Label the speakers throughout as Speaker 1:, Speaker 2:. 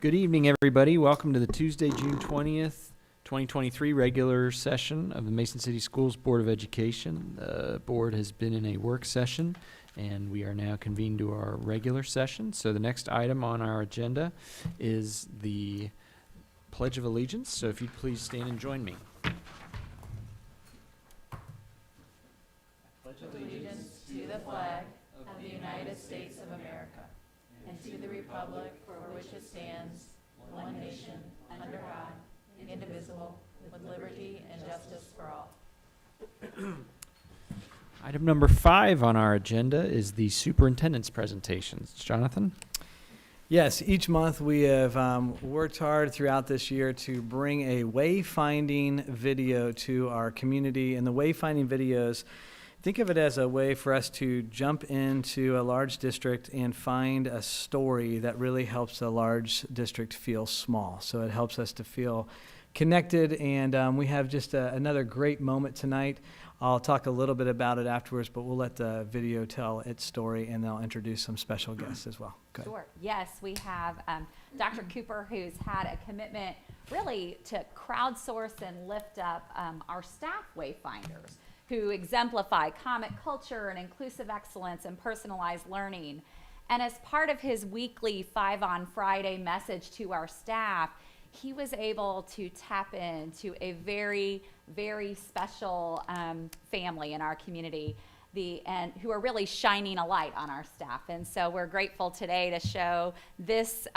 Speaker 1: Good evening, everybody. Welcome to the Tuesday, June 20th, 2023 regular session of the Mason City Schools Board of Education. The board has been in a work session, and we are now convened to our regular session. So the next item on our agenda is the Pledge of Allegiance. So if you'd please stand and join me.
Speaker 2: Pledge allegiance to the flag of the United States of America and to the republic for which it stands, one nation, under God, indivisible, with liberty and justice for all.
Speaker 1: Item number 5 on our agenda is the superintendent's presentations. Jonathan?
Speaker 3: Yes, each month we have worked hard throughout this year to bring a wayfinding video to our community. And the wayfinding videos, think of it as a way for us to jump into a large district and find a story that really helps a large district feel small. So it helps us to feel connected, and we have just another great moment tonight. I'll talk a little bit about it afterwards, but we'll let the video tell its story, and they'll introduce some special guests as well. Go ahead.
Speaker 4: Sure. Yes, we have Dr. Cooper, who's had a commitment really to crowdsource and lift up our staff wayfinders, who exemplify comic culture and inclusive excellence and personalized learning. And as part of his weekly 5 on Friday message to our staff, he was able to tap into a very, very special family in our community, and who are really shining a light on our staff. And so we're grateful today to show this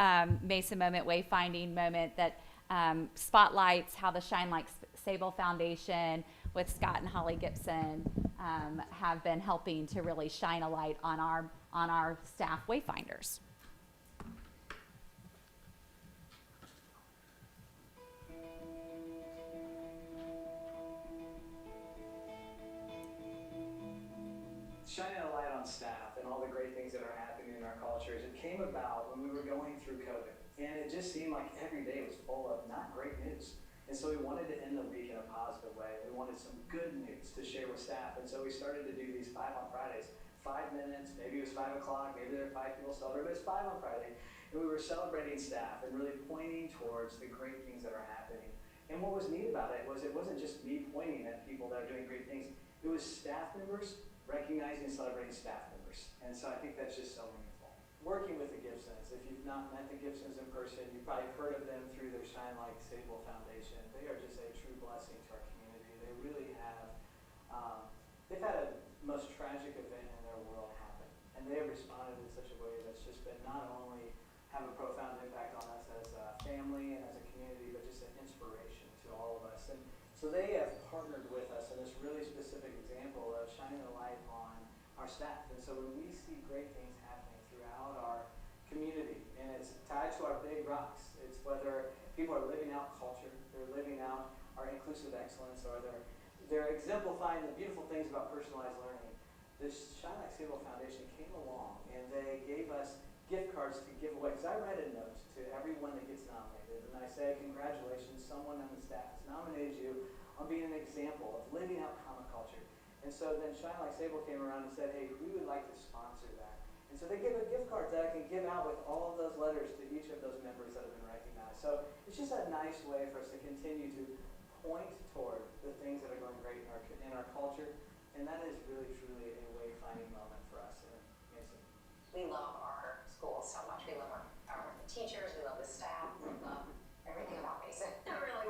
Speaker 4: Mason Moment Wayfinding moment that spotlights how the Shine Like Sable Foundation with Scott and Holly Gibson have been helping to really shine a light on our staff wayfinders.
Speaker 3: Shining a light on staff and all the great things that are happening in our cultures. It came about when we were going through COVID, and it just seemed like every day was full of not great news. And so we wanted to end the week in a positive way. We wanted some good news to share with staff. And so we started to do these 5 on Fridays, 5 minutes, maybe it was 5 o'clock, maybe there were 5 people celebrating, but it's 5 on Friday. And we were celebrating staff and really pointing towards the great things that are happening. And what was neat about it wasn't just me pointing at people that are doing great things. It was staff members recognizing and celebrating staff members. And so I think that's just so meaningful. Working with the Gibsons, if you've not met the Gibsons in person, you've probably heard of them through their Shine Like Sable Foundation. They are just a true blessing to our community. They really have, they've had a most tragic event in their world happen. And they have responded in such a way that's just been not only have a profound impact on us as a family and as a community, but just an inspiration to all of us. And so they have partnered with us in this really specific example of shining a light on our staff. And so when we see great things happening throughout our community, and it's tied to our big rocks, it's whether people are living out culture, they're living out our inclusive excellence, or they're exemplifying the beautiful things about personalized learning. This Shine Like Sable Foundation came along and they gave us gift cards to give away. Because I write a note to everyone that gets nominated, and I say, congratulations, someone on the staff has nominated you on being an example of living out comic culture. And so then Shine Like Sable came around and said, hey, we would like to sponsor that. And so they give a gift card that I can give out with all of those letters to each of those members that have been recognized. So it's just a nice way for us to continue to point toward the things that are going great in our culture. And that is really, truly a wayfinding moment for us in Mason.
Speaker 5: We love our school so much. We love our teachers, we love the staff, we love everything about Mason. Really,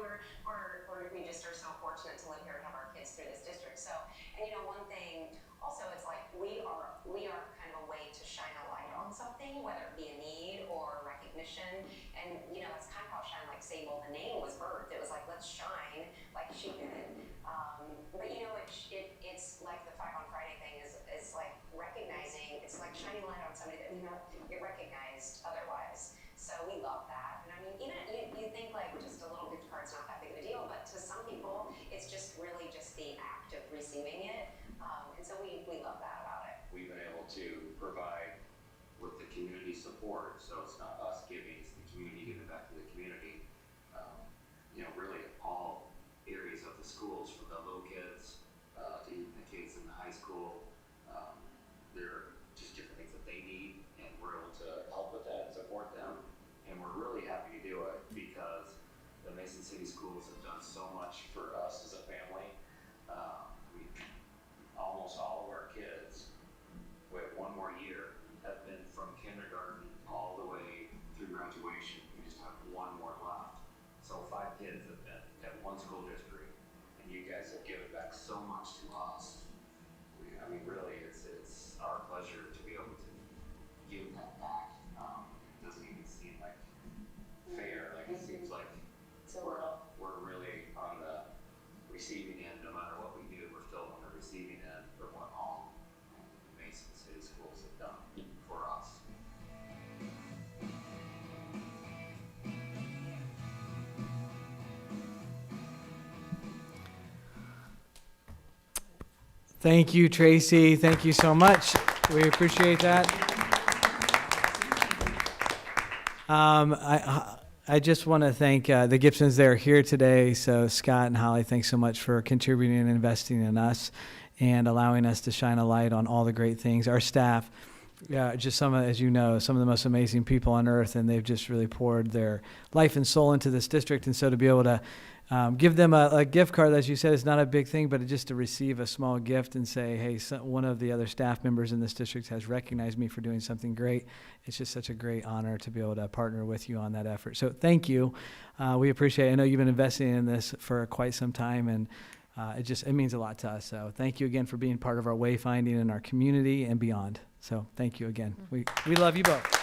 Speaker 5: we just are so fortunate to live here and have our kids through this district. So, and one thing also, it's like we are kind of a way to shine a light on something, whether it be a need or recognition. And it's kind of how Shine Like Sable, the name was birthed. It was like, let's shine like she did. But it's like the 5 on Friday thing is like recognizing. It's like shining a light on somebody that get recognized otherwise. So we love that. And I mean, you think like just a little gift card's not that big of a deal, but to some people, it's just really just the act of receiving it. And so we love that about it.
Speaker 6: We've been able to provide with the community support, so it's not us giving, it's the community giving back to the community. Really all areas of the schools, from the little kids to even the kids in the high school. There are just different things that they need, and we're able to help with that and support them. And we're really happy the Mason City Schools have done so much for us as a family. We, almost all of our kids, with one more year, have been from kindergarten all the way through graduation. We just have one more left. So 5 kids have been at one school district, and you guys have given back so much to us. I mean, really, it's our pleasure to be able to give that back. It doesn't even seem like fair. Like, it seems like we're really on the receiving end. No matter what we do, we're still on the receiving end for what all the Mason City Schools have done for us.
Speaker 7: Thank you, Tracy. Thank you so much. We appreciate that. I just want to thank the Gibsons that are here today. So Scott and Holly, thanks so much for contributing and investing in us and allowing us to shine a light on all the great things. Our staff, just some of, as you know, some of the most amazing people on earth, and they've just really poured their life and soul into this district. And so to be able to give them a gift card, as you said, is not a big thing, but just to receive a small gift and say, hey, one of the other staff members in this district has recognized me for doing something great. It's just such a great honor to be able to partner with you on that effort. So thank you. We appreciate it. I know you've been investing in this for quite some time, and it means a lot to us. So thank you again for being part of our wayfinding in our community and beyond. So thank you again. We love you both.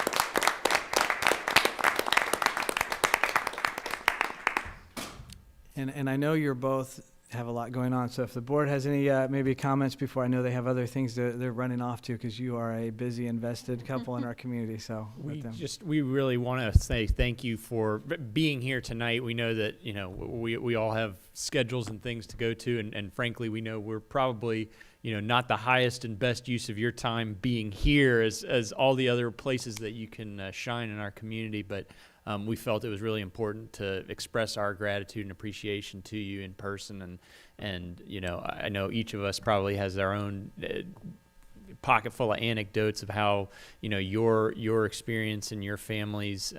Speaker 7: And I know you're both have a lot going on, so if the board has any maybe comments before, I know they have other things they're running off to, because you are a busy, invested couple in our community. So
Speaker 1: we really want to say thank you for being here tonight. We know that we all have schedules and things to go to, and frankly, we know we're probably not the highest and best use of your time being here as all the other places that you can shine in our community, but we felt it was really important to express our gratitude and appreciation to you in person, and I know each of us probably has our own pocket full of anecdotes of how your experience and your family's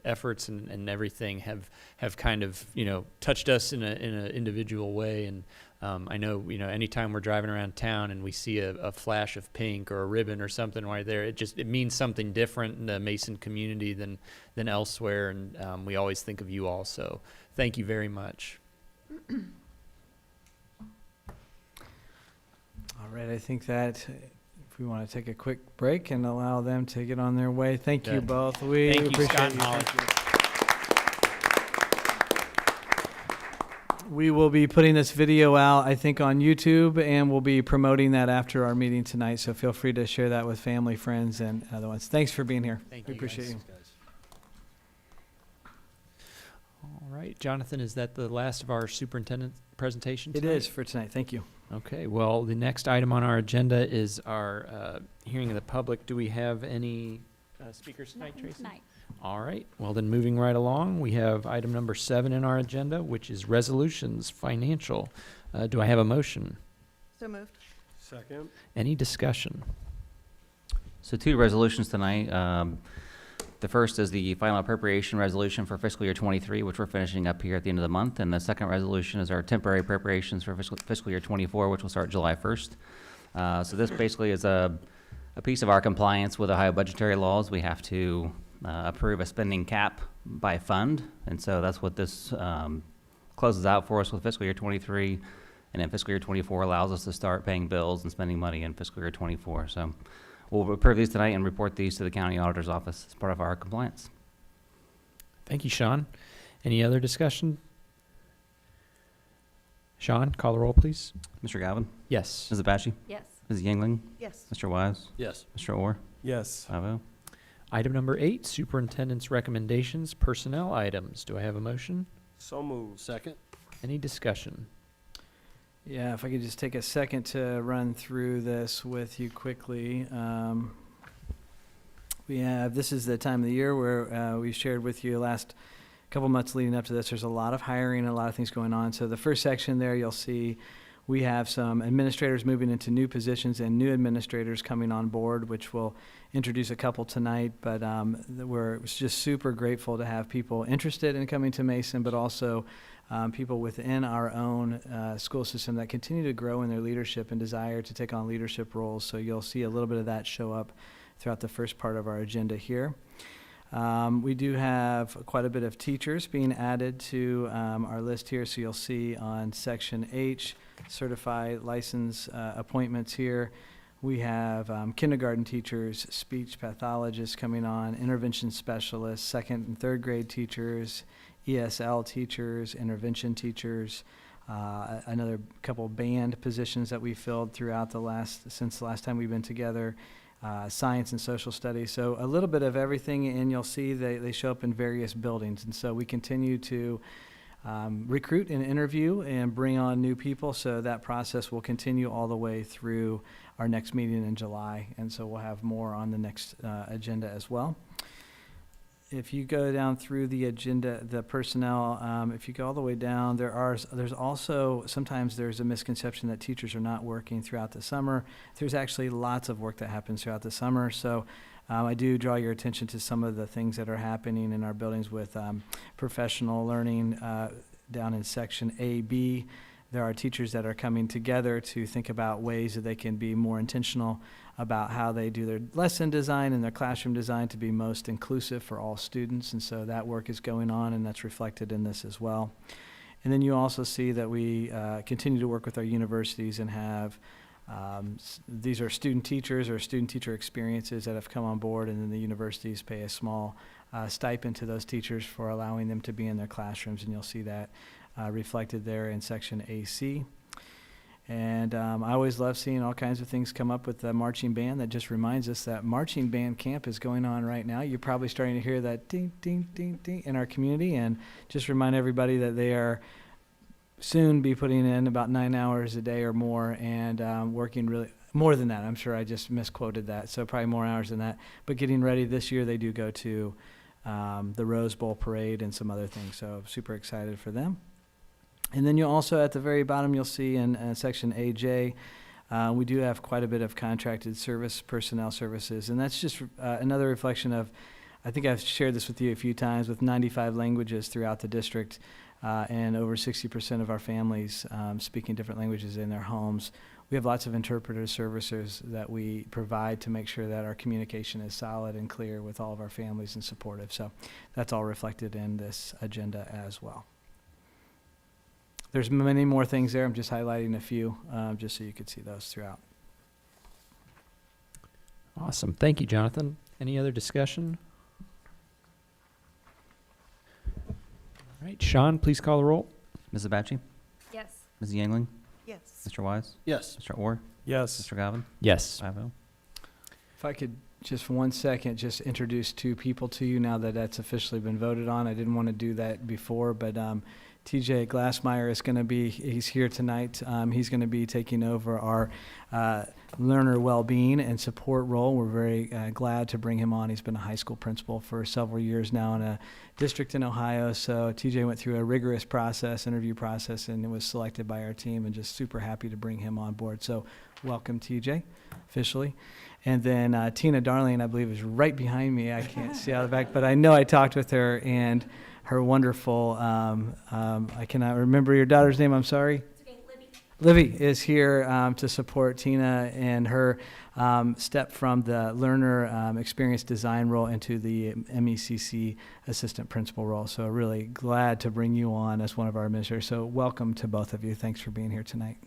Speaker 1: efforts and everything have kind of touched us in an individual way. And I know anytime we're driving around town and we see a flash of pink or a ribbon or something right there, it means something different in the Mason community than elsewhere, and we always think of you all. So thank you very much.
Speaker 7: All right, I think that if we want to take a quick break and allow them to get on their way, thank you both. We
Speaker 1: Thank you,
Speaker 7: appreciate
Speaker 1: Scott
Speaker 7: you.
Speaker 1: and Holly.
Speaker 7: Thank you. We will be putting this video out, I think, on YouTube, and we'll be promoting that after our meeting tonight. So feel free to share that with family, friends, and other ones. Thanks for being here.
Speaker 1: Thank
Speaker 7: we
Speaker 1: you,
Speaker 7: appreciate
Speaker 1: guys.
Speaker 7: you.
Speaker 1: All right, Jonathan, is that the last of our superintendent presentation
Speaker 7: It
Speaker 1: tonight?
Speaker 7: is for tonight. Thank you.
Speaker 1: Okay, well, the next item on our agenda is our hearing of the public. Do we have any speakers tonight,
Speaker 4: Nothing
Speaker 1: Tracy?
Speaker 4: tonight.
Speaker 1: All right, well then moving right along, we have item number 7 in our agenda, which is resolutions, financial. Do I have a motion?
Speaker 8: So moved.
Speaker 9: Second.
Speaker 1: Any discussion?
Speaker 10: So 2 resolutions tonight. The first is the final appropriation resolution for fiscal year 23, which we're finishing up here at the end of the month. And the second resolution is our temporary appropriations for fiscal year 24, which will start July 1st. So this basically is a piece of our compliance with Ohio budgetary laws. We have to approve a spending cap by fund. And so that's what this closes out for us with fiscal year 23. And then fiscal year 24 allows us to start paying bills and spending money in fiscal year 24. So we'll approve these tonight and report these to the county auditor's office as part of our compliance.
Speaker 1: Thank you, Sean. Any other discussion? Sean, call the roll, please.
Speaker 10: Mr. Galvin?
Speaker 1: Yes.
Speaker 10: Ms. Apache?
Speaker 4: Yes.
Speaker 10: Ms. Yingling?
Speaker 8: Yes.
Speaker 10: Mr. Wise?
Speaker 9: Yes.
Speaker 10: Mr. Orr?
Speaker 9: Yes.
Speaker 10: 5-0.
Speaker 1: Item number 8, superintendent's recommendations, personnel items. Do I have a motion?
Speaker 9: So moved. Second.
Speaker 1: Any discussion?
Speaker 7: Yeah, if I could just take a second to run through this with you quickly. This is the time of the year where we shared with you last couple months leading up to this. There's a lot of hiring and a lot of things going on. So the first section there, you'll see We have some administrators moving into new positions and new administrators coming on board, which we'll introduce a couple tonight. But we're just super grateful to have people interested in coming to Mason, but also people within our own school system that continue to grow in their leadership and desire to take on leadership roles. So you'll see a little bit of that show up throughout the first part of our agenda here. We do have quite a bit of teachers being added to our list here. So you'll see on section H, certified license appointments here. We have kindergarten teachers, speech pathologists coming on, intervention specialists, second and third grade teachers, ESL teachers, intervention teachers, another couple band positions that we filled throughout since the last time we've been together, science and social studies. So a little bit of everything, and you'll see they show up in various buildings. And so we continue to recruit and interview and bring on new people. So that process will continue all the way through our next meeting in July. And so we'll have more on the next agenda as well. If you go down through the agenda, the personnel, if you go all the way down, there's also, sometimes there's a misconception that teachers are not working throughout the summer. There's actually lots of work that happens throughout the summer. So I do draw your attention to some of the things that are happening in our buildings with professional learning down in section A-B. There are teachers that are coming together to think about ways that they can be more intentional about how they do their lesson design and their classroom design to be most inclusive for all students. And so that work is going on, and that's reflected in this as well. And then you also see that we continue to work with our universities and have these are student teachers or student teacher experiences that have come on board, and then the universities pay a small stipend to those teachers for allowing them to be in their classrooms, and you'll see that reflected there in section AC. And I always love seeing all kinds of things come up with the marching band. That just reminds us that marching band camp is going on right now. You're probably starting to hear that ding, ding, ding, ding in our community, and just remind everybody that they are soon be putting in about 9 hours a day or more, and working really more than that. I'm sure I just misquoted that, so probably more hours than that. But getting ready this year, they do go to the Rose Bowl parade and some other things, so super excited for them. And then you'll also, at the very bottom, you'll see in section AJ, we do have quite a bit of contracted service personnel services, and that's just another reflection of, I think I've shared this with you a few times, with 95 languages throughout the district, and over 60% of our families speaking different languages in their homes. We have lots of interpreter services that we provide to make sure that our communication is solid and clear with all of our families and supportive. So that's all reflected in this agenda as well. There's many more things there. I'm just highlighting a few just so you could see those throughout.
Speaker 1: Awesome. Thank you, Jonathan. Any other discussion? All right, Sean, please call the roll.
Speaker 10: Ms. Abachi?
Speaker 4: Yes.
Speaker 10: Ms. Yangling?
Speaker 2: Yes.
Speaker 10: Mr. Wise?
Speaker 9: Yes.
Speaker 10: Mr. Orr?
Speaker 9: Yes.
Speaker 10: Mr. Galvin?
Speaker 1: Yes.
Speaker 10: 5-0.
Speaker 7: If I could just for 1 second just introduce two people to you now that that's officially been voted on. I didn't want to do that before, but TJ Glassmeyer is going to be, he's here tonight. He's going to be taking over our learner well-being and support role. We're very glad to bring him on. He's been a high school principal for several years now in a district in Ohio. So TJ went through a rigorous interview process, and was selected by our team, and just super happy to bring him on board. So welcome, TJ, officially. And then Tina Darling, I believe, is right behind me. I can't see out of the back, but I know I talked with her, and her wonderful, I cannot remember your daughter's name, I'm sorry.
Speaker 5: It's okay, Libby.
Speaker 7: Libby is here to support Tina and her step from the learner experience design role into the MECC assistant principal role. So really glad to bring you on as one of our administrators. So welcome to both of you. Thanks for being here tonight.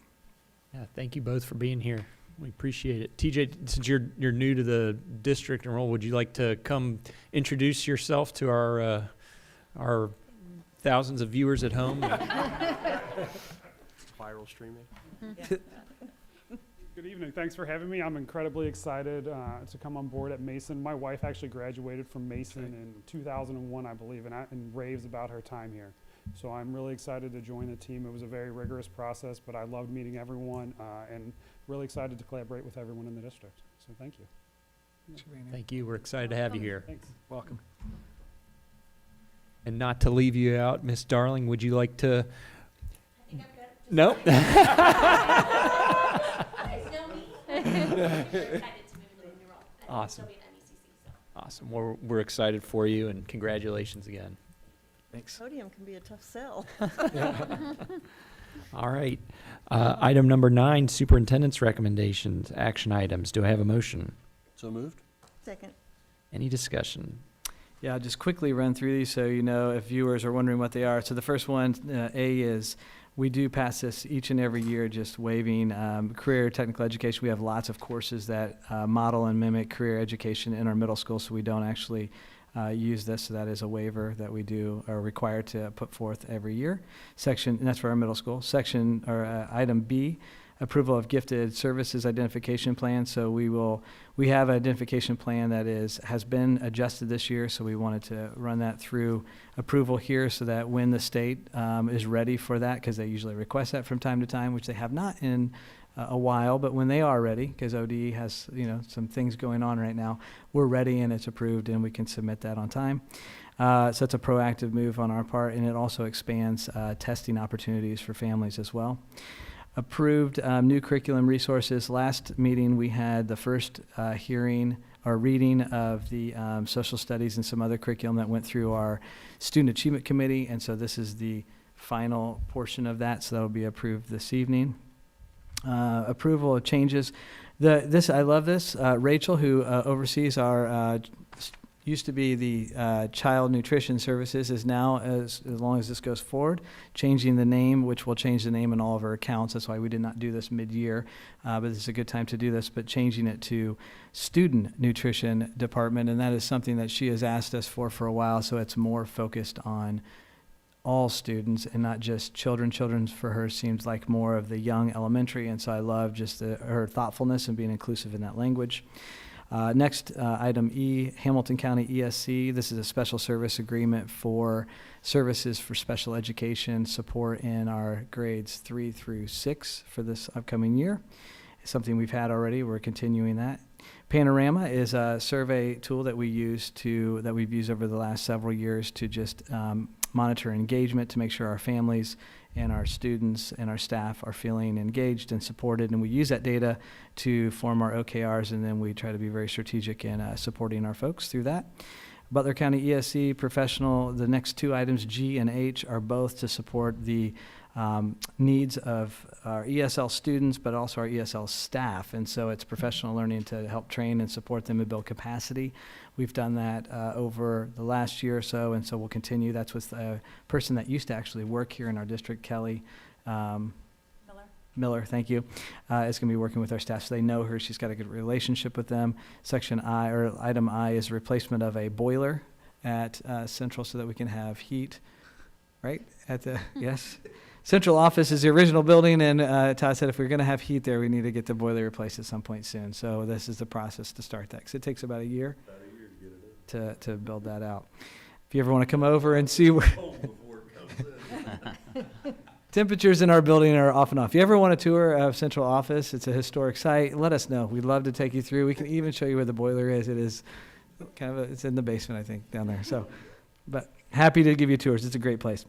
Speaker 1: Yeah, thank you both for being here. We appreciate it. TJ, since you're new to the district and role, would you like to come introduce yourself to our thousands of viewers at home?
Speaker 9: Viral streaming.
Speaker 8: Good evening. Thanks for having me. I'm incredibly excited to come on board at Mason. My wife actually graduated from Mason in 2001, I believe, and raves about her time here. So I'm really excited to join the team. It was a very rigorous process, but I loved meeting everyone and really excited to collaborate with everyone in the district. So thank you.
Speaker 1: Thank you. We're excited to have you here.
Speaker 8: Thanks.
Speaker 7: Welcome.
Speaker 1: And not to leave you out, Miss Darling, would you like to?
Speaker 5: I think I'm good.
Speaker 1: Nope. Awesome. Awesome. We're excited for you, and congratulations again.
Speaker 7: Thanks.
Speaker 11: Podium can be a tough sell.
Speaker 1: All right. Item number 9, superintendent's recommendations, action items. Do I have a motion?
Speaker 9: So moved?
Speaker 11: Second.
Speaker 1: Any discussion?
Speaker 7: Yeah, I'll just quickly run through these so you know if viewers are wondering what they are. So the first one, A, is we do pass this each and every year, just waiving career technical education. We have lots of courses that model and mimic career education in our middle school, so we don't actually use this. So that is a waiver that we do are required to put forth every year. And that's for our middle school. Item B, approval of gifted services identification plan. So we have an identification plan that has been adjusted this year. So we wanted to run that through approval here so that when the state is ready for that, because they usually request that from time to time, which they have not in a while, but when they are ready, because ODE has some things going on right now, we're ready and it's approved and we can submit that on time. So it's a proactive move on our part, and it also expands testing opportunities for families as well. Approved new curriculum resources. Last meeting we had the first hearing or reading of the social studies and some other curriculum that went through our student achievement committee, and so this is the final portion of that, so that will be approved this evening. Approval of changes. I love this. Rachel, who oversees our used to be the child nutrition services, is now, as long as this goes forward, changing the name, which will change the name in all of our accounts. That's why we did not do this mid-year, but this is a good time to do this, but changing it to student nutrition department, and that is something that she has asked us for a while, so it's more focused on all students and not just children. Children for her seems like more of the young elementary, and so I love just her thoughtfulness and being inclusive in that language. Next, item E, Hamilton County ESC. This is a special service agreement for services for special education support in our grades 3 through 6 for this upcoming year. It's something we've had already. We're continuing that. Panorama is a survey tool that we've used over the last several years to just monitor engagement, to make sure our families and our students and our staff are feeling engaged and supported. And we use that data to form our OKRs, and then we try to be very strategic in supporting our folks through that. Butler County ESC professional, the next 2 items, G and H, are both to support the needs of our ESL students, but also our ESL staff. And so it's professional learning to help train and support them and build capacity. We've done that over the last year or so, and so we'll continue. That's with a person that used to actually work here in our district, Kelly Miller, thank you, is going to be working with our staff, so they know her. She's got a good relationship with them. Item I is replacement of a boiler at Central so that we can have heat, right? Yes. Central office is the original building, and Todd said if we're going to have heat there, we need to get the boiler replaced at some point soon. So this is the process to start that, because it takes about a year to build that out. If you ever want to come over and see where temperatures in our building are off and on. If you ever want a tour of Central Office, it's a historic site, let us know. We'd love to take you through. We can even show you where the boiler is. It is it's in the basement, I think, down there. So, but happy to give you tours. It's a great place.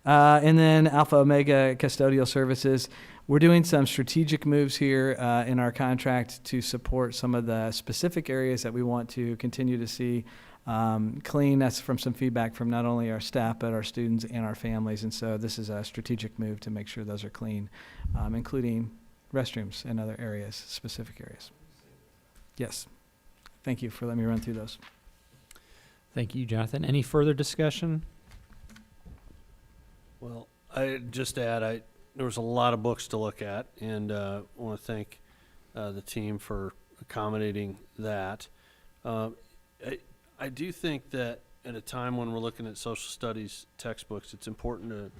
Speaker 7: And then Alpha Omega Custodial Services. We're doing some strategic moves here in our contract to support some of the specific areas that we want to continue to see clean. That's from some feedback from not only our staff, but our students and our families. And so this is a strategic move to make sure those are clean, including restrooms and other areas, specific areas. Yes. Thank you for letting me run through those.
Speaker 1: Thank you, Jonathan. Any further discussion?
Speaker 9: Well, I just add, there was a lot of books to look at, and I want to thank the team for accommodating that. I do think that at a time when we're looking at social studies textbooks, it's important to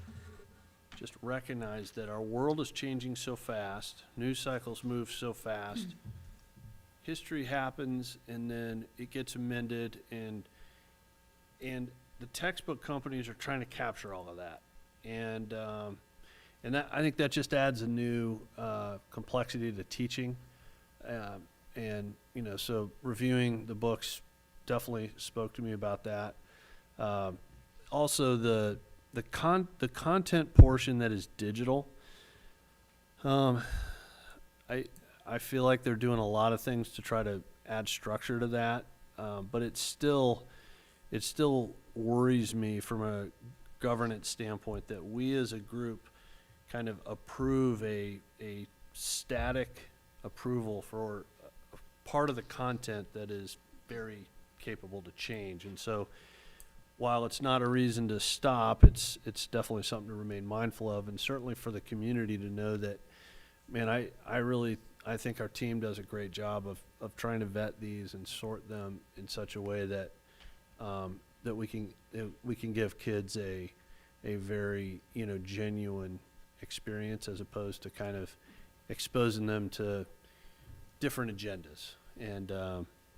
Speaker 9: just recognize that our world is changing so fast, news cycles move so fast, history happens, and then it gets amended, and the textbook companies are trying to capture all of that. And that, I think that just adds a new complexity to teaching. And, so reviewing the books definitely spoke to me about that. Also, the content portion that is digital, I feel like they're doing a lot of things to try to add structure to that, but it still worries me from a governance standpoint that we as a group kind of approve a static approval for a part of the content that is very capable to change. And so while it's not a reason to stop, it's definitely something to remain mindful of, and certainly for the community to know that, man, I think our team does a great job of trying to vet these and sort them in such a way that that we can give kids a very, genuine experience, as opposed to kind of exposing them to different agendas. And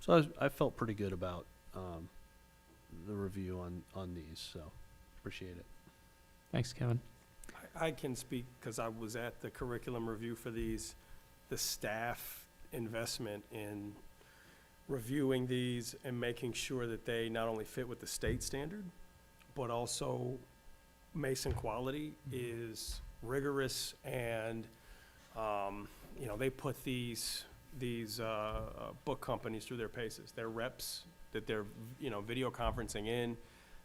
Speaker 9: so I felt pretty good about the review on these, so appreciate it.
Speaker 1: Thanks, Kevin.
Speaker 11: I can speak because I was at the curriculum review for these. The staff investment in reviewing these and making sure that they not only fit with the state standard, but also Mason quality is rigorous, and they put these book companies through their paces. Their reps that they're video conferencing in,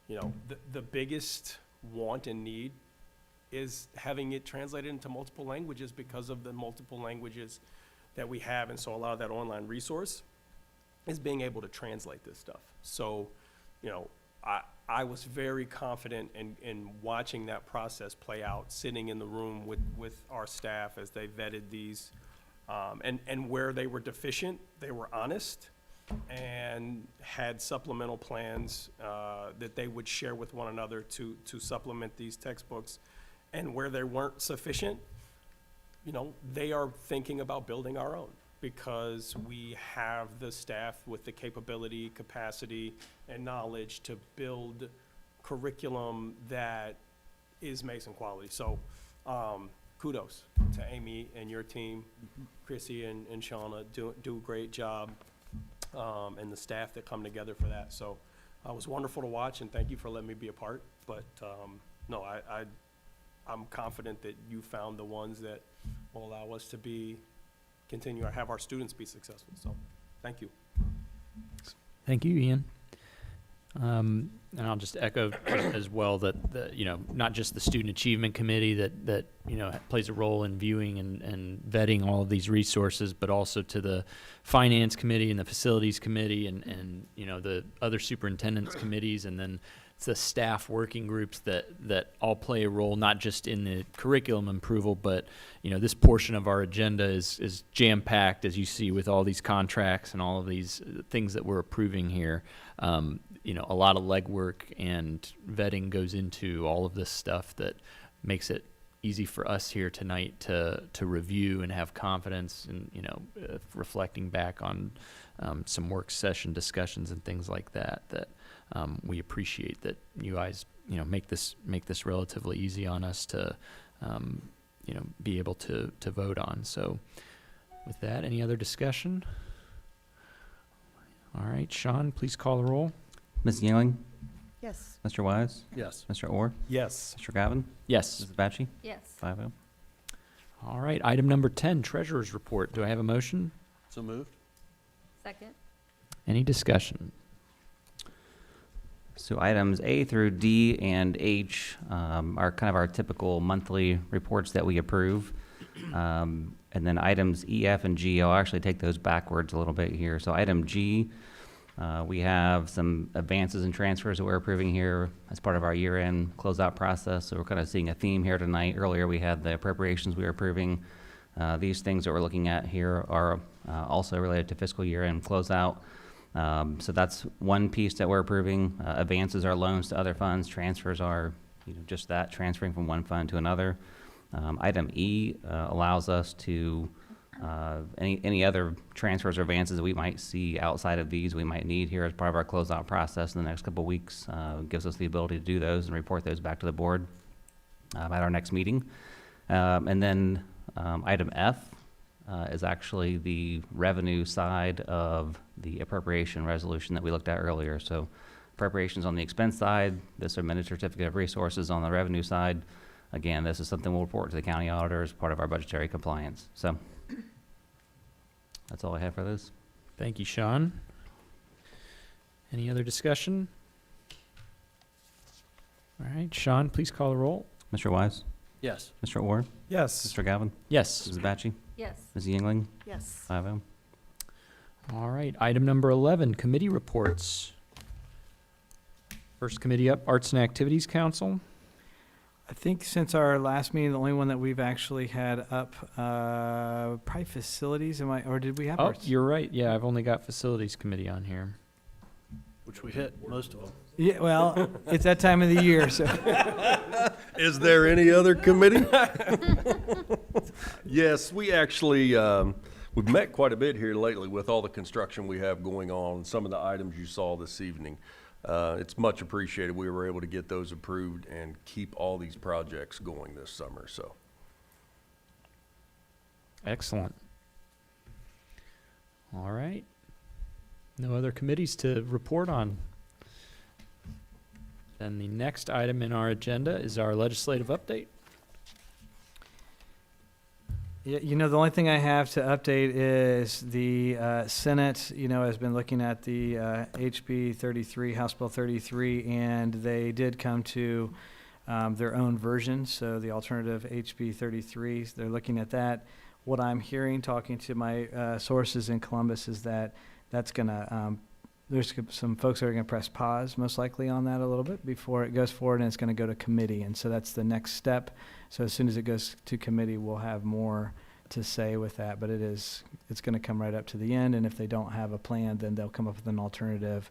Speaker 11: the biggest want and need is having it translated into multiple languages because of the multiple languages that we have. And so a lot of that online resource is being able to translate this stuff. So, I was very confident in watching that process play out, sitting in the room with our staff as they vetted these, and where they were deficient, they were honest and had supplemental plans that they would share with one another to supplement these textbooks. And where they weren't sufficient, they are thinking about building our own, because we have the staff with the capability, capacity, and knowledge to build curriculum that is Mason quality. So kudos to Amy and your team. Chrissy and Shauna do a great job, and the staff that come together for that. So it was wonderful to watch, and thank you for letting me be a part. But no, I'm confident that you found the ones that will allow us to continue to have our students be successful. So, thank you.
Speaker 1: Thank you, Ian. And I'll just echo as well that not just the Student Achievement Committee that plays a role in viewing and vetting all of these resources, but also to the Finance Committee and the Facilities Committee and the other superintendents committees, and then the staff working groups that all play a role, not just in the curriculum approval, but this portion of our agenda is jam-packed, as you see, with all these contracts and all of these things that we're approving here. A lot of legwork and vetting goes into all of this stuff that makes it easy for us here tonight to review and have confidence and reflecting back on some work session discussions and things like that we appreciate that you guys make this relatively easy on us to be able to vote on. So with that, any other discussion? All right, Sean, please call the roll.
Speaker 10: Ms. Ewing?
Speaker 2: Yes.
Speaker 10: Mr. Wise?
Speaker 9: Yes.
Speaker 10: Mr. Orr?
Speaker 11: Yes.
Speaker 10: Mr. Gavin?
Speaker 1: Yes.
Speaker 10: Mrs. Batchy?
Speaker 4: Yes.
Speaker 10: 5-0.
Speaker 1: All right, item number 10, Treasurer's Report. Do I have a motion?
Speaker 9: So moved.
Speaker 4: Second.
Speaker 1: Any discussion?
Speaker 10: So items A through D and H are kind of our typical monthly reports that we approve. And then items E, F, and G, I'll actually take those backwards a little bit here. So item G, we have some advances and transfers that we're approving here as part of our year-end closeout process. So we're kind of seeing a theme here tonight. Earlier we had the appropriations we were approving. These things that we're looking at here are also related to fiscal year-end closeout. So that's one piece that we're approving. Advances are loans to other funds. Transfers are just that, transferring from one fund to another. Item E allows us to, any other transfers or advances that we might see outside of these we might need here as part of our closeout process in the next couple of weeks, gives us the ability to do those and report those back to the board at our next meeting. And then item F is actually the revenue side of the appropriation resolution that we looked at earlier. So appropriations on the expense side, this amended certificate of resources on the revenue side. again, this is something we'll report to the county auditor as part of our budgetary compliance. So that's all I have for this.
Speaker 1: Thank you, Sean. Any other discussion? All right, Sean, please call the roll.
Speaker 10: Mr. Wise?
Speaker 9: Yes.
Speaker 10: Mr. Orr?
Speaker 11: Yes.
Speaker 10: Mr. Galvin?
Speaker 1: Yes.
Speaker 10: Mrs. Batchy?
Speaker 2: Yes.
Speaker 10: Ms. Yingling?
Speaker 2: Yes.
Speaker 10: 5-0.
Speaker 1: All right, item number 11, committee reports. First committee up, Arts and Activities Council.
Speaker 7: I think since our last meeting, the only one that we've actually had up, probably facilities, or did we have
Speaker 1: Oh,
Speaker 7: arts?
Speaker 1: you're right. Yeah, I've only got Facilities Committee on here.
Speaker 9: Which we hit most of them.
Speaker 7: Yeah, well, it's that time of the year, so.
Speaker 12: Is there any other committee? Yes, we actually, we've met quite a bit here lately with all the construction we have going on, some of the items you saw this evening. It's much appreciated. We were able to get those approved and keep all these projects going this summer, so.
Speaker 1: Excellent. All right. No other committees to report on. Then the next item in our agenda is our legislative update.
Speaker 7: Yeah, the only thing I have to update is the Senate, has been looking at the HB 33, House Bill 33, and they did come to their own version, so the alternative HB 33, they're looking at that. What I'm hearing, talking to my sources in Columbus, is that that's going to, there's some folks that are going to press pause, most likely, on that a little bit before it goes forward, and it's going to go to committee, and so that's the next step. So as soon as it goes to committee, we'll have more to say with that, but it's going to come right up to the end, and if they don't have a plan, then they'll come up with an alternative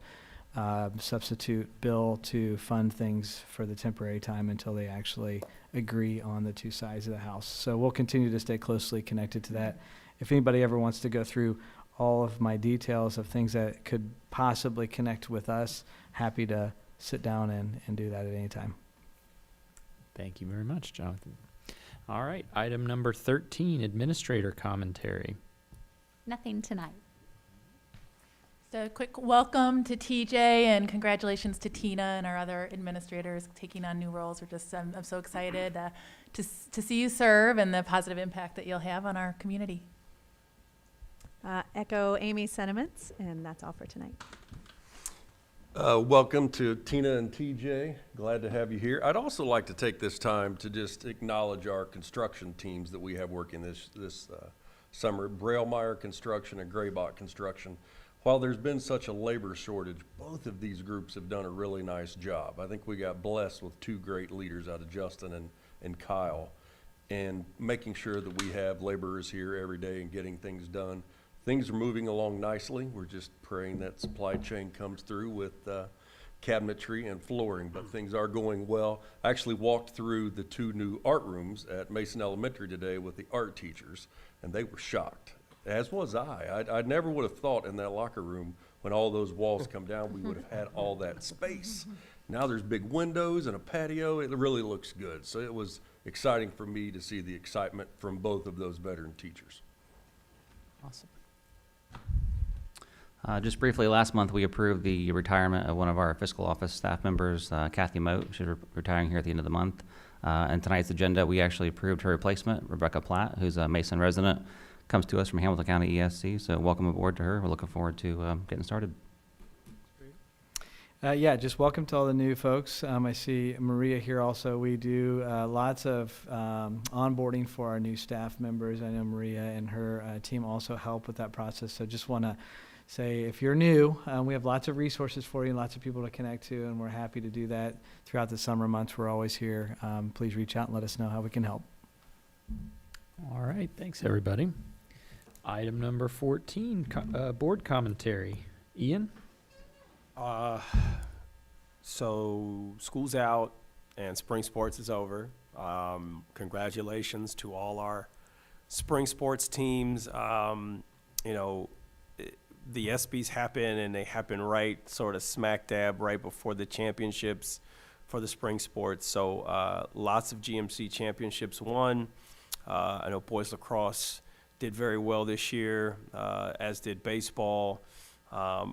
Speaker 7: substitute bill to fund things for the temporary time until they actually agree on the two sides of the House. So we'll continue to stay closely connected to that. If anybody ever wants to go through all of my details of things that could possibly connect with us, happy to sit down and do that at any time.
Speaker 1: Thank you very much, Jonathan. All right, item number 13, administrator commentary.
Speaker 4: Nothing tonight.
Speaker 2: So a quick welcome to TJ and congratulations to Tina and our other administrators taking on new roles. We're just, I'm so excited to see you serve and the positive impact that you'll have on our community.
Speaker 13: Echo Amy's sentiments, and that's all for tonight.
Speaker 12: Welcome to Tina and TJ. Glad to have you here. I'd also like to take this time to just acknowledge our construction teams that we have working this summer. Braillemeyer Construction and Graybach Construction. While there's been such a labor shortage, both of these groups have done a really nice job. I think we got blessed with two great leaders out of Justin and Kyle, and making sure that we have laborers here every day and getting things done. Things are moving along nicely. We're just praying that supply chain comes through with cabinetry and flooring, but things are going well. I actually walked through the two new art rooms at Mason Elementary today with the art teachers, and they were shocked, as was I. I never would have thought in that locker room, when all those walls come down, we would have had all that space. Now there's big windows and a patio. It really looks good. So it was exciting for me to see the excitement from both of those veteran teachers.
Speaker 1: Awesome.
Speaker 10: Just briefly, last month we approved the retirement of one of our fiscal office staff members, Kathy Moat. She's retiring here at the end of the month. And tonight's agenda, we actually approved her replacement, Rebecca Platt, who's a Mason resident, comes to us from Hamilton County ESC. So welcome aboard to her. We're looking forward to getting started.
Speaker 7: Yeah, just welcome to all the new folks. I see Maria here also. We do lots of onboarding for our new staff members. I know Maria and her team also help with that process. So just want to say, if you're new, we have lots of resources for you, lots of people to connect to, and we're happy to do that throughout the summer months. We're always here. Please reach out and let us know how we can help.
Speaker 1: All right, thanks, everybody. Item number 14, board commentary. Ian?
Speaker 11: So school's out and spring sports is over. Congratulations to all our spring sports teams. The ESPYs happen, and they happen right sort of smack dab right before the championships for the spring sports. So lots of GMC championships won. I know boys lacrosse did very well this year, as did baseball. I'm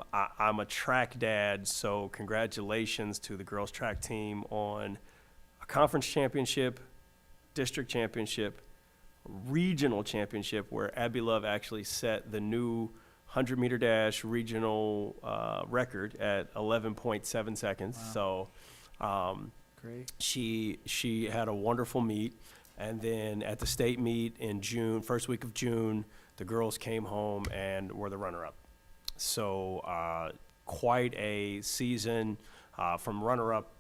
Speaker 11: a track dad, so congratulations to the girls track team on a conference championship, district championship, regional championship, where Abby Love actually set the new 100-meter dash regional record at 11.7 seconds.
Speaker 7: Wow.
Speaker 11: So
Speaker 7: Great.
Speaker 11: she had a wonderful meet. And then at the state meet in June, first week of June, the girls came home and were the runner-up. So quite a season, from runner-up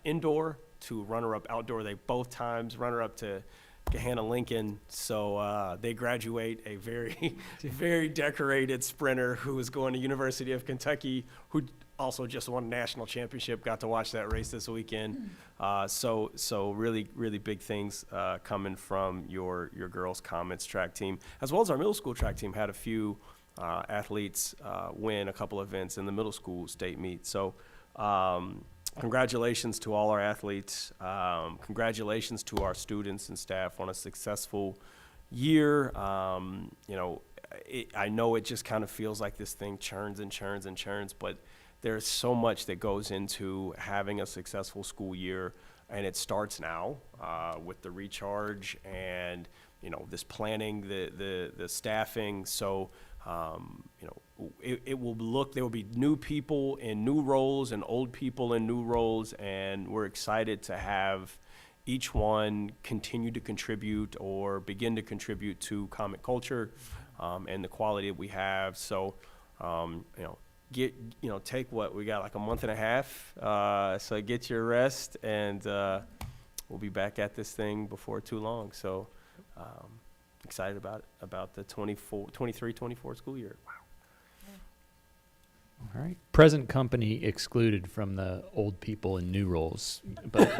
Speaker 11: indoor to runner-up outdoor. They both times runner-up to Gahanna Lincoln. So they graduate a very, very decorated sprinter who is going to University of Kentucky, who also just won a national championship. Got to watch that race this weekend. So really, really big things coming from your girls' Comets track team, as well as our middle school track team. Had a few athletes win a couple events in the middle school state meet. So congratulations to all our athletes. Congratulations to our students and staff on a successful year. You know, I know it just kind of feels like this thing churns and churns and churns, but there's so much that goes into having a successful school year, and it starts now with the recharge and, you know, this planning, the staffing. So, you know, it will look, there will be new people in new roles and old people in new roles, and we're excited to have each one continue to contribute or begin to contribute to Comet culture and the quality that we have. So, you know, take what we got, like a month and a half. So get your rest, and we'll be back at this thing before too long. So excited about the 23-24 school year. Wow.
Speaker 1: All right. Present company excluded from the old people in new roles. But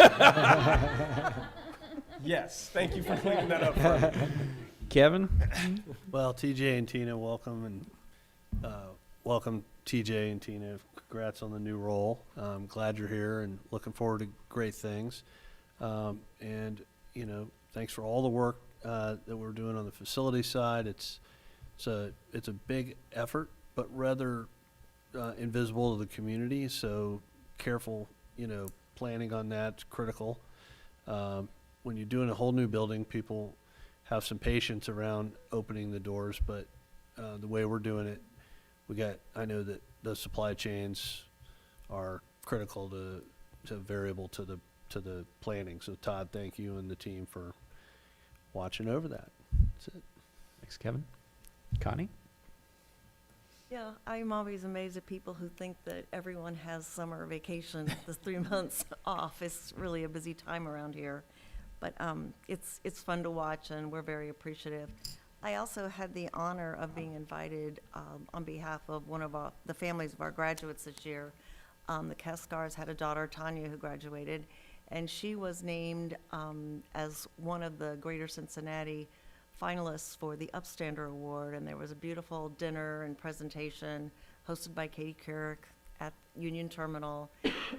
Speaker 11: Yes, thank you for cleaning that up for me.
Speaker 1: Kevin?
Speaker 9: Well, TJ and Tina, welcome, and welcome TJ and Tina. Congrats on the new role. I'm glad you're here and looking forward to great things. And, you know, thanks for all the work that we're doing on the facility side. It's a big effort, but rather invisible to the community. So careful, you know, planning on that's critical. When you're doing a whole new building, people have some patience around opening the doors, but the way we're doing it, I know that the supply chains are critical to variable to the planning. So Todd, thank you and the team for watching over that. That's it.
Speaker 1: Thanks, Kevin. Connie?
Speaker 14: Yeah, I'm always amazed at people who think that everyone has summer vacation, the 3 months off. It's really a busy time around here. But it's fun to watch, and we're very appreciative. I also had the honor of being invited on behalf of one of the families of our graduates this year. The Keskars had a daughter, Tanya, who graduated, and she was named as one of the Greater Cincinnati finalists for the Upstander Award, and there was a beautiful dinner and presentation hosted by Katie Couric at Union Terminal.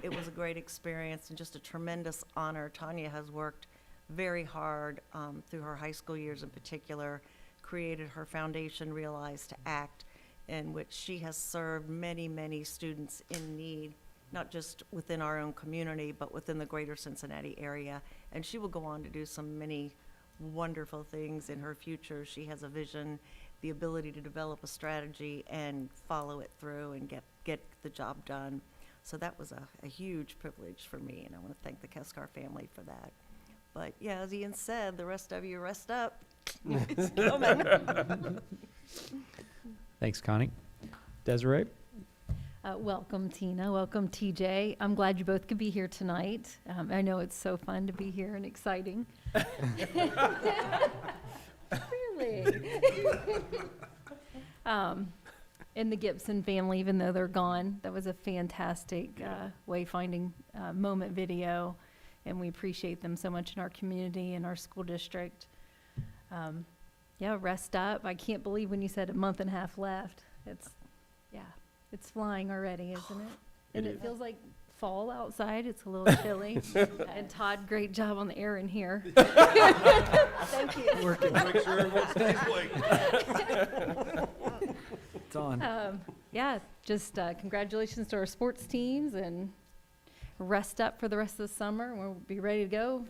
Speaker 14: It was a great experience and just a tremendous honor. Tanya has worked very hard through her high school years in particular, created her foundation, Realize to Act, in which she has served many, many students in need, not just within our own community, but within the greater Cincinnati area. And she will go on to do many wonderful things in her future. She has a vision, the ability to develop a strategy and follow it through and get the job done. So that was a huge privilege for me, and I want to thank the Keskar family for that. But yeah, as Ian said, the rest of you rest up. It's coming.
Speaker 1: Thanks, Connie. Desiree?
Speaker 15: Welcome, Tina. Welcome, TJ. I'm glad you both could be here tonight. I know it's so fun to be here and exciting. Really? And the Gibson family, even though they're gone, that was a fantastic wayfinding moment video, and we appreciate them so much in our community and our school district. Yeah, rest up. I can't believe when you said a month and a half left. It's flying already, isn't it? And it feels like fall outside. It's a little chilly. And Todd, great job on the air in here. Thank you.
Speaker 12: Working. Make sure everyone stays awake.
Speaker 7: It's on.
Speaker 15: Yeah, just congratulations to our sports teams, and rest up for the rest of the summer. We'll be ready to go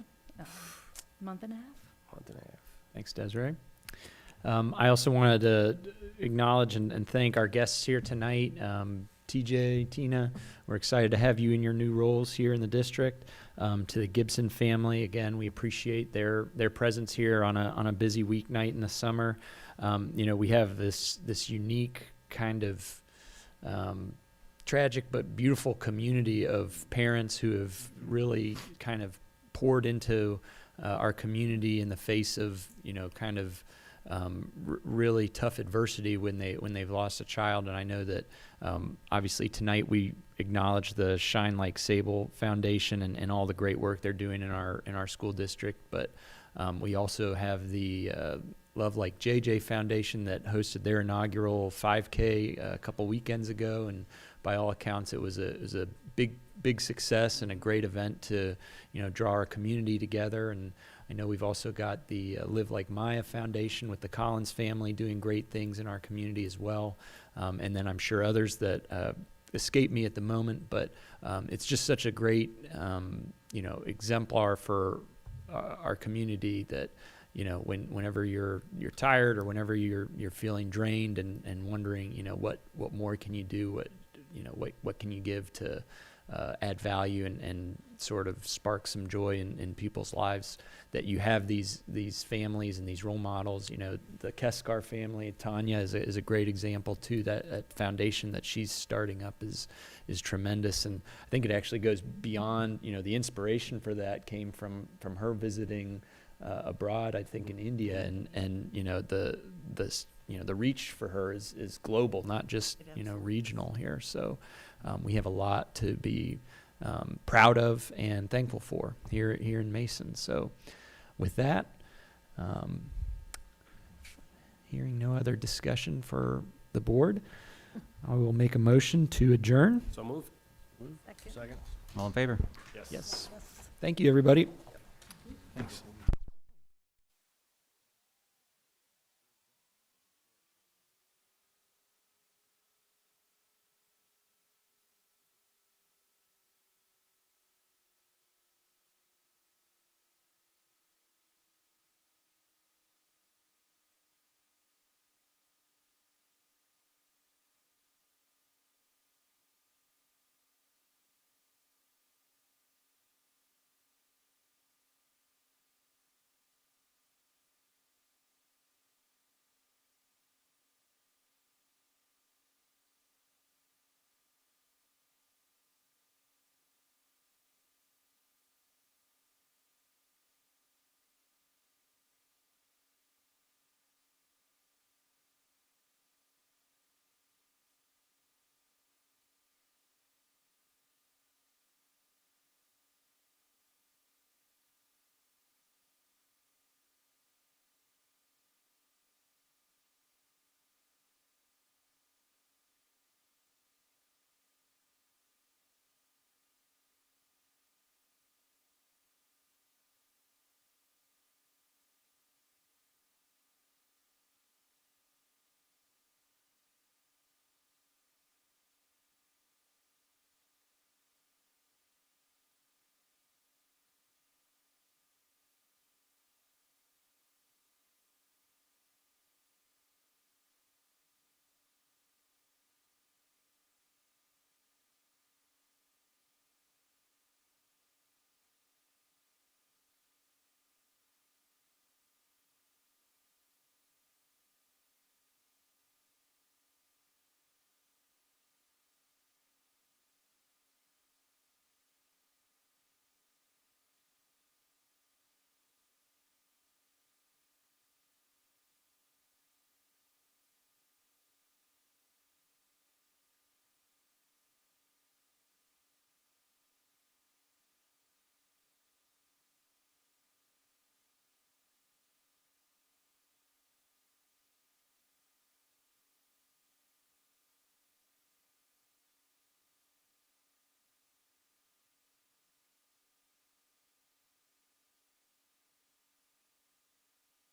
Speaker 15: month and a half.
Speaker 11: Month and a half.
Speaker 1: Thanks, Desiree. I also wanted to acknowledge and thank our guests here tonight. TJ, Tina, we're excited to have you in your new roles here in the district. To the Gibson family, again, we appreciate their presence here on a busy weeknight in the summer. We have this unique kind of tragic but beautiful community of parents who have really kind of poured into our community in the face of really tough adversity when they've lost a child. And I know that obviously tonight we acknowledge the Shine Like Sable Foundation and all the great work they're doing in our school district, but we also have the Love Like JJ Foundation that hosted their inaugural 5K a couple weekends ago, and by all accounts it was a big success and a great event to draw our community together. And I know we've also got the Live Like Maya Foundation with the Collins family doing great things in our community as well. And then I'm sure others that escape me at the moment, but it's just such a great, exemplar for our community that, whenever you're tired or whenever you're feeling drained and wondering, what more can you do? What can you give to add value and sort of spark some joy in people's lives, that you have these families and these role models. The Keskar family, Tanya is a great example too. That foundation that she's starting up is tremendous, and I think it actually goes beyond. The inspiration for that came from her visiting abroad, I think in India, and the reach for her is global, not just regional here. So we have a lot to be proud of and thankful for here in Mason. So with that, hearing no other discussion for the board, I will make a motion to adjourn.
Speaker 11: So moved.
Speaker 15: Second.
Speaker 11: Second.
Speaker 10: All in favor?
Speaker 11: Yes.
Speaker 1: Yes. Thank you, everybody.
Speaker 9: Thanks.